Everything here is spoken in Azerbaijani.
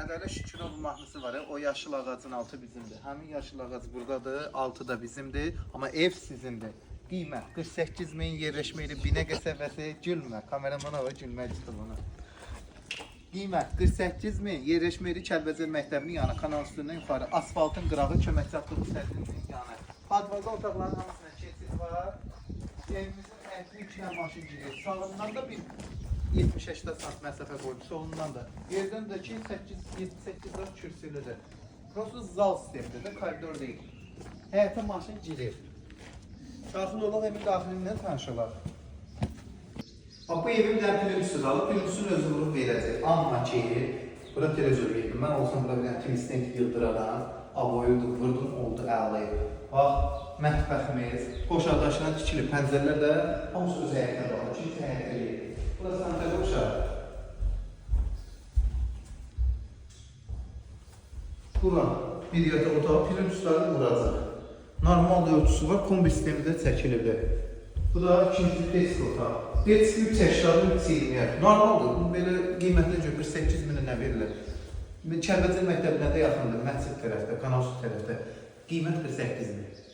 Ədələ Şükürov mahnısı var. O yaşıl ağacın altı bizimdir. Həmin yaşıl ağac buradadır, altı da bizimdir. Amma ev sizindir. Qiymət 48 min, yerləşməkli binə qəsəbəsi, gülmə. Kameramana var, gülmək çıxılını. Qiymət 48 min, yerləşməkli Kəlbəcər məktəbinin yanı, kanal üstündən yuxarı, asfaltın qırağı, köməkçi avtobus sərcinin yanı. Padvaza otaqların hamısına keçid var. Evimizin ətli 2 dənə maşın girir. Sağından da bir 70-80 sant məsafə qoyub, solundan da. Yerdən də ki 7-8 kürsülüdür. Prosto zal sistemidir də, koridor deyil. Həyətə maşın girir. Daxil olaq evin daxilindən tanış olaq. Bu evim də pülünsüz alıb, pülünsüzün özü vurub verəcək. Amma ki, bura televizor yedim. Mən olsam bura bir dənə twistent yıldıraram. Avoyudur, vurdum, oldu əli. Bax, mətbəximiz, qoşadaşına tikili pəncərlər də hamısı öz həyətində var. Çünki həyətdə deyil. Burası Antalya uşaq. Bura bir yata otağı pülünsüzləri vuracaq. Normal ölçüsü var, kombi sistemi də çəkilibdir. Bu da ikinci desk otağı. Deski 3 əşyalı 320. Normaldır, bu belə qiymətlə görə 48 minə nə verilir? Kəlbəcər məktəbinə də yaxındır, Məscid tərəfdə, Kanal Su tərəfdə. Qiymət 48 min.